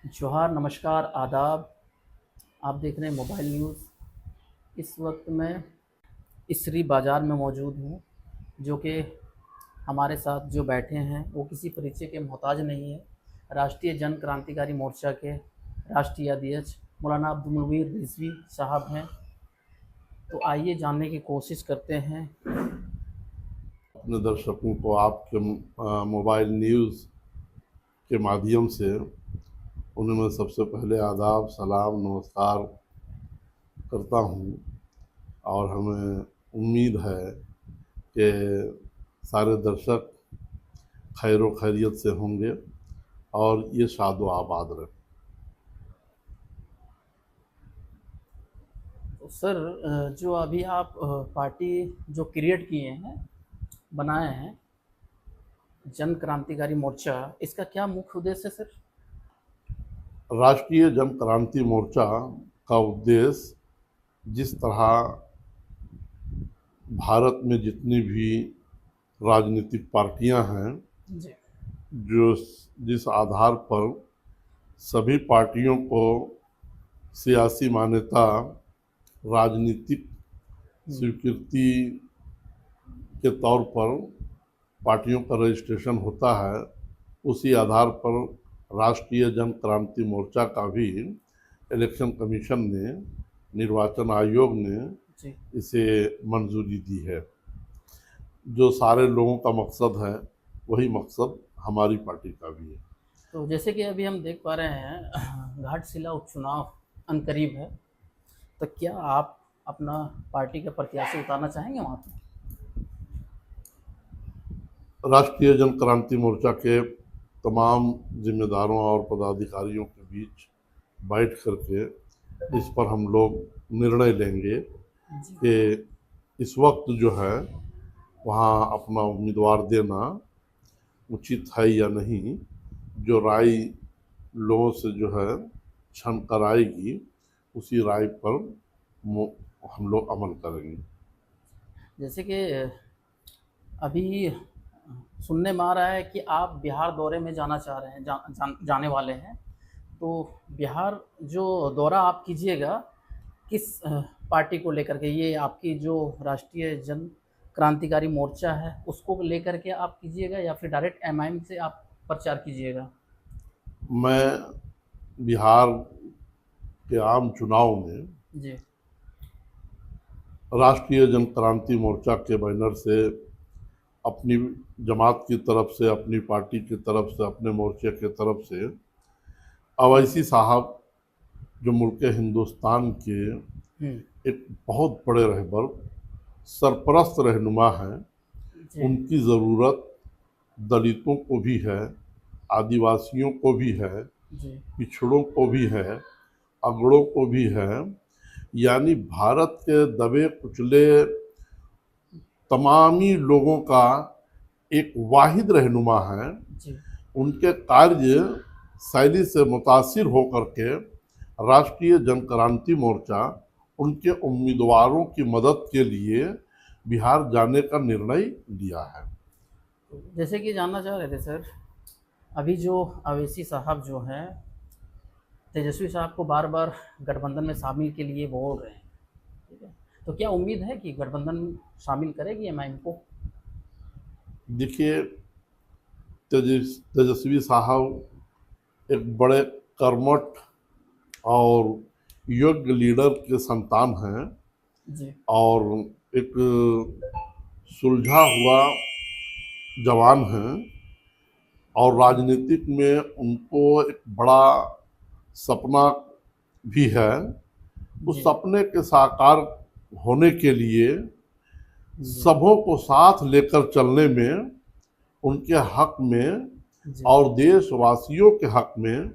जोहार, नमस्कार, आदाब। आप देख रहे हैं मोबाइल न्यूज़। इस वक्त मैं इसरी बाज़ार में मौजूद हूँ, जो कि हमारे साथ जो बैठे हैं वो किसी परिचय के मोहताज नहीं है। राष्ट्रीय जन क्रांतिकारी मोर्चा के राष्ट्रीय अध्यक्ष मौलाना अब्दुल मुनीर रिजवी साहब हैं। तो आइए जानने की कोशिश करते हैं। अपने दर्शकों को आपके मोबाइल न्यूज़ के माध्यम से उन्हें मैं सबसे पहले आदाब, सलाम, नमस्कार करता हूँ। और हमें उम्मीद है कि सारे दर्शक खैर व खैरियत से होंगे और ये शाद व आबाद रहे। तो सर, जो अभी आप पार्टी जो क्रिएट किए हैं, बनाए हैं, जन क्रांतिकारी मोर्चा, इसका क्या मुख्य उद्देश्य है सर? राष्ट्रीय जन क्रांति मोर्चा का उद्देश्य जिस तरह भारत में जितनी भी राजनीतिक पार्टियां हैं, जी। जो जिस आधार पर सभी पार्टियों को सियासी मान्यता, राजनीतिक हुँ। स्वीकृति के तौर पर पार्टियों का रजिस्ट्रेशन होता है, उसी आधार पर राष्ट्रीय जन क्रांति मोर्चा का भी इलेक्शन कमीशन ने, निर्वाचन आयोग ने जी। इसे मंजूरी दी है। जो सारे लोगों का मकसद है, वही मकसद हमारी पार्टी का भी है। तो जैसे कि अभी हम देख पा रहे हैं घाटशिला उपचुनाव अनकरीब है, तो क्या आप अपना पार्टी का प्रत्याशी उतारना चाहेंगे वहाँ पे? राष्ट्रीय जन क्रांति मोर्चा के तमाम जिम्मेदारों और पदाधिकारियों के बीच बैठ करके इस पर हम लोग निर्णय लेंगे जी। कि इस वक्त जो है वहाँ अपना उम्मीदवार देना उचित है या नहीं। जो राय लोगों से जो है छन कर आएगी, उसी राय पर हम लोग अमल करेंगे। जैसे कि अभी सुनने में आ रहा है कि आप बिहार दौरे में जाना चाह रहे हैं, जाने वाले हैं। तो बिहार जो दौरा आप कीजिएगा, किस पार्टी को लेकर के? ये आपकी जो राष्ट्रीय जन क्रांतिकारी मोर्चा है, उसको लेकर के आप कीजिएगा या फिर डायरेक्ट एमआईएम से आप प्रचार कीजिएगा? मैं बिहार के आम चुनाव में जी। राष्ट्रीय जन क्रांति मोर्चा के बैनर से अपनी जमात की तरफ से, अपनी पार्टी की तरफ से, अपने मोर्चे की तरफ से अवैसी साहब, जो मुल्क हिंदुस्तान के हुँ। एक बहुत बड़े रहबर, सरपरस्त रहनुमा हैं, जी। उनकी ज़रूरत दलितों को भी है, आदिवासियों को भी है, जी। पिछड़ों को भी है, अगड़ों को भी है। यानी भारत के दबे कुचले तमामी लोगों का एक वाहिद रहनुमा है। जी। उनके कार्य शैली से मुतासिर होकर के राष्ट्रीय जन क्रांति मोर्चा उनके उम्मीदवारों की मदद के लिए बिहार जाने का निर्णय लिया है। तो जैसे कि जानना चाह रहे थे सर, अभी जो अवैसी साहब जो हैं, तेजस्वी साहब को बार-बार गठबंधन में शामिल के लिए बोल रहे हैं, ठीक है? तो क्या उम्मीद है कि गठबंधन शामिल करेगी एमआईएम को? देखिए, तेजस्वी साहब एक बड़े कर्मठ और योग्य लीडर के संतान हैं जी। और एक सुलझा हुआ जवान हैं और राजनीतिक में उनको एक बड़ा सपना भी है। उस जी। सपने के साकार होने के लिए जी। सबों को साथ लेकर चलने में, उनके हक में जी। और देशवासियों के हक में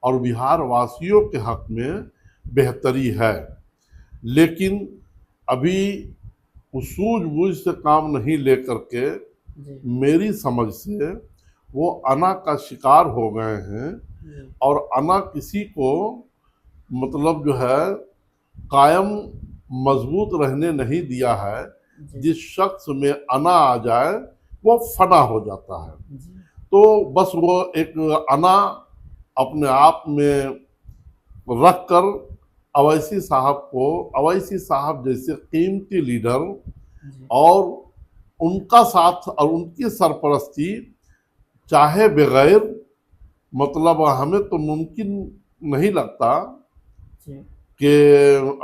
और बिहार वासियों के हक में बेहतरी है। लेकिन अभी वो सूझबूझ से काम नहीं लेकर के, जी। मेरी समझ से वो अना का शिकार हो गए हैं जी। और अना किसी को मतलब जो है कायम मजबूत रहने नहीं दिया है। जी। जिस शख्स में अना आ जाए वो फना हो जाता है। जी। तो बस वो एक अना अपने आप में रख कर अवैसी साहब जैसे कीमती लीडर जी। और उनका साथ और उनकी सरपरस्ती चाहे बगैर, मतलब हमें तो मुमकिन नहीं लगता जी। कि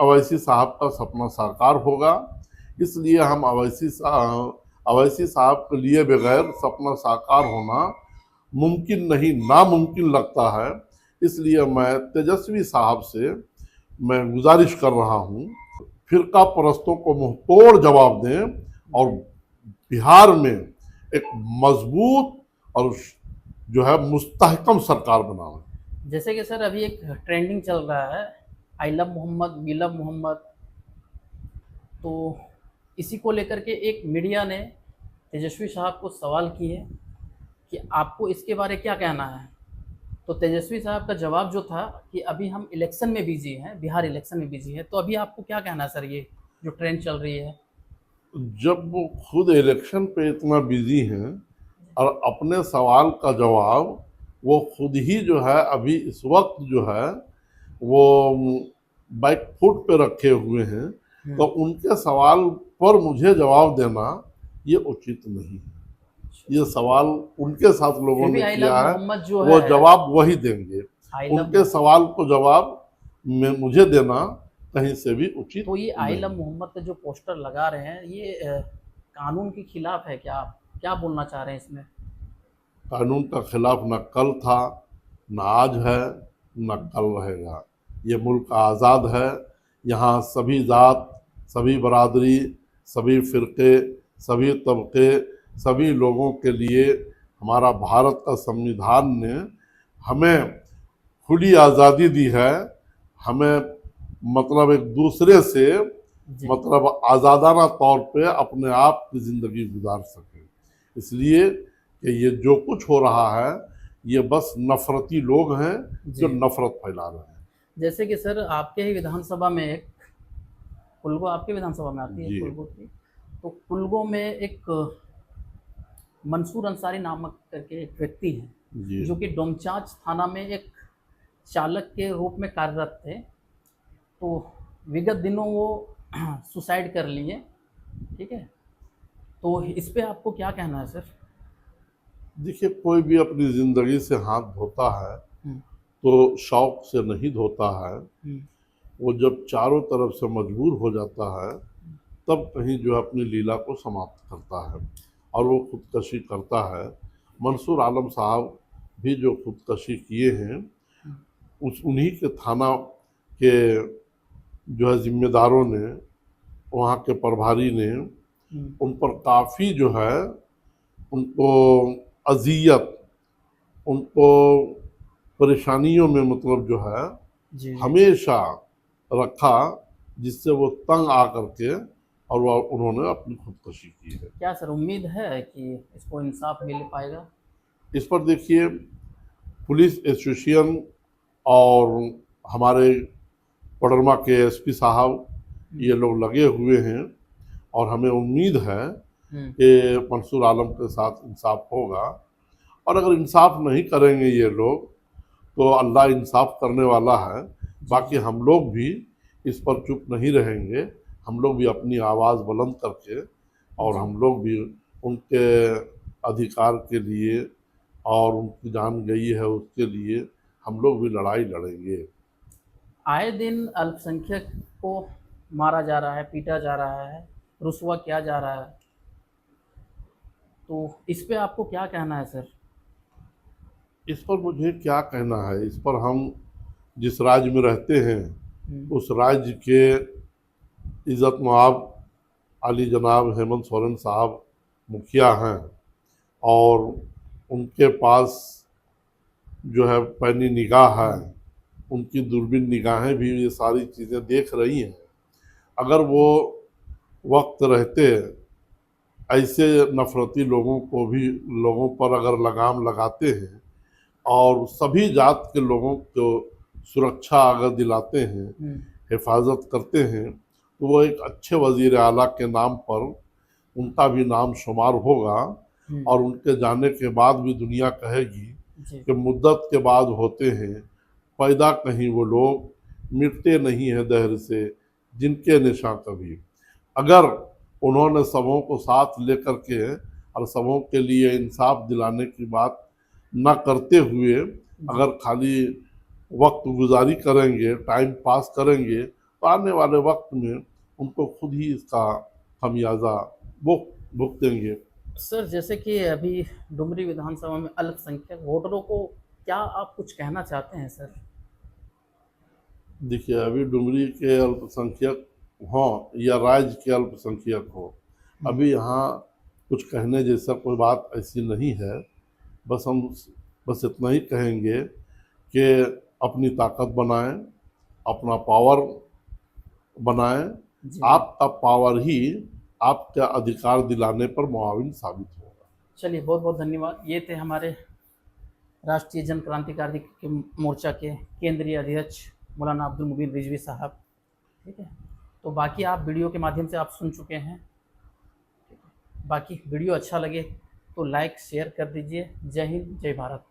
अवैसी साहब का सपना साकार होगा। इसलिए हम अवैसी साहब के लिए बगैर सपना साकार होना मुमकिन नहीं, नामुमकिन लगता है। इसलिए मैं तेजस्वी साहब से मैं गुजारिश कर रहा हूँ, फिरका परस्तों को मुंहतोड़ जवाब दें और जी। बिहार में एक मजबूत और जो है मुस्तहकम सरकार बनाएं। जैसे कि सर अभी एक ट्रेंडिंग चल रहा है, I love Mohammad, we love Mohammad. तो इसी को लेकर के एक मीडिया ने तेजस्वी साहब को सवाल किए कि आपको इसके बारे क्या कहना है। तो तेजस्वी साहब का जवाब जो था कि अभी हम इलेक्शन में बिजी हैं, बिहार इलेक्शन में बिजी है। तो अभी आपको क्या कहना है सर, ये जो ट्रेंड चल रही है? जब वो खुद इलेक्शन पे इतना बिजी हैं और अपने सवाल का जवाब वो खुद ही जो है अभी इस वक्त जो है वो बैक फुट पे रखे हुए हैं, तो उनके सवाल पर मुझे जवाब देना ये उचित नहीं है। ये सवाल उनके साथ लोगों फिर भी ने आई लव किया है, मोहम्मद जो वो है, जवाब वही देंगे। आई लव उनके सवाल को जवाब में मुझे देना कहीं से भी उचित तो ये आई नहीं। लव मोहम्मद का जो पोस्टर लगा रहे हैं, ये कानून के खिलाफ है क्या? आप क्या बोलना चाह रहे हैं इसमें? कानून का खिलाफ न कल था, न आज है, न कल रहेगा। ये मुल्क आज़ाद है। यहाँ सभी जात, सभी बरादरी, सभी फ़िरक़े, सभी तबके, सभी लोगों के लिए हमारा भारत का संविधान ने हमें खुली आज़ादी दी है। हमें मतलब एक दूसरे से जी। मतलब आज़ादाना तौर पे अपने आप की ज़िंदगी गुजार सकें। इसलिए कि ये जो कुछ हो रहा है ये बस नफरती लोग हैं जो जी। नफरत फैला रहे हैं। जैसे कि सर आपके ही विधानसभा में एक कुलगो, आपके विधानसभा में आती है जी कुलगो की, तो कुलगो में एक मंसूर अंसारी नामक करके एक व्यक्ति हैं, जी जो कि डोमचांच थाना में एक चालक के रूप में कार्यरत थे। तो विगत दिनों वो सुसाइड कर लिए। ठीक है, तो इस पे आपको क्या कहना है सर? देखिए, कोई भी अपनी ज़िंदगी से हाथ धोता है हम्म। तो शौक से नहीं धोता है। हम्म। वो जब चारों तरफ से मजबूर हो जाता है तब कहीं जो है अपनी लीला को समाप्त करता है और वो खुदकशी करता है। मंसूर आलम साहब भी जो खुदकशी किए हैं, उस उन्हीं के थाना के जो है जिम्मेदारों ने, वहाँ के प्रभारी ने हम्म। उन पर काफ़ी जो है उनको अजियत, उनको परेशानियों में मतलब जो है जी। जी। हमेशा रखा, जिससे वो तंग आ करके और वो उन्होंने अपनी खुदकुशी की है। क्या सर उम्मीद है कि इसको इंसाफ मिल पाएगा? इस पर देखिए, पुलिस एसोसिएशन और हमारे कोडरमा के एसपी साहब ये लोग लगे हुए हैं और हमें उम्मीद है हम्म। कि मंसूर आलम के साथ इंसाफ होगा। और अगर इंसाफ नहीं करेंगे ये लोग तो अल्लाह इंसाफ करने वाला है। बाकी जी। हम लोग भी इस पर चुप नहीं रहेंगे। हम लोग भी अपनी आवाज़ बुलंद करके और जी। हम लोग भी उनके अधिकार के लिए और उनकी जान गई है उसके लिए हम लोग भी लड़ाई लड़ेंगे। आए दिन अल्पसंख्यक को मारा जा रहा है, पीटा जा रहा है, रुसवा किया जा रहा है। तो इस पे आपको क्या कहना है सर? इस पर मुझे क्या कहना है, इस पर हम जिस राज्य में रहते हैं उस राज्य के इज़्ज़त माब आली जनाब हेमंत सोरेन साहब मुखिया हैं और उनके पास जो है पैनी निगाह है। उनकी दूरबीन निगाहें भी ये सारी चीज़ें देख रही हैं। अगर वो वक्त रहते ऐसे नफरती लोगों को भी, लोगों पर अगर लगाम लगाते हैं और सभी जात के लोगों को सुरक्षा अगर दिलाते हैं, हिफाजत करते हैं, तो वो एक अच्छे वज़ीर आला के नाम पर उनका भी नाम शुमार होगा और उनके जाने के बाद भी दुनिया कहेगी जी। कि मुद्दत के बाद होते हैं पैदा कहीं वो लोग, मिटते नहीं हैं दहर से जिनके निशां कभी। अगर उन्होंने सबों को साथ लेकर के और सबों के लिए इंसाफ दिलाने की बात न करते हुए जी। अगर खाली वक्त गुजारी करेंगे, टाइम पास करेंगे, तो आने वाले वक्त में उनको खुद ही इसका खमियाजा वो भुगतेंगे। सर, जैसे कि अभी डुमरी विधानसभा में अल्पसंख्यक वोटरों को क्या आप कुछ कहना चाहते हैं सर? देखिए, अभी डुमरी के अल्पसंख्यक हों या राज्य के अल्पसंख्यक हो, हुँ। अभी यहाँ कुछ कहने जैसा कोई बात ऐसी नहीं है। बस हम बस इतना ही कहेंगे कि अपनी ताकत बनाएं, अपना पावर बनाएं। जी। आपका पावर ही आपका अधिकार दिलाने पर मुआविन साबित होगा। चलिए, बहुत-बहुत धन्यवाद। ये थे हमारे राष्ट्रीय जन क्रांतिकारी के मोर्चा के केंद्रीय अध्यक्ष मौलाना अब्दुल मुबीन रिजवी साहब। ठीक है? तो बाकी आप वीडियो के माध्यम से आप सुन चुके हैं। बाकी वीडियो अच्छा लगे तो लाइक शेयर कर दीजिए। जय हिंद, जय भारत।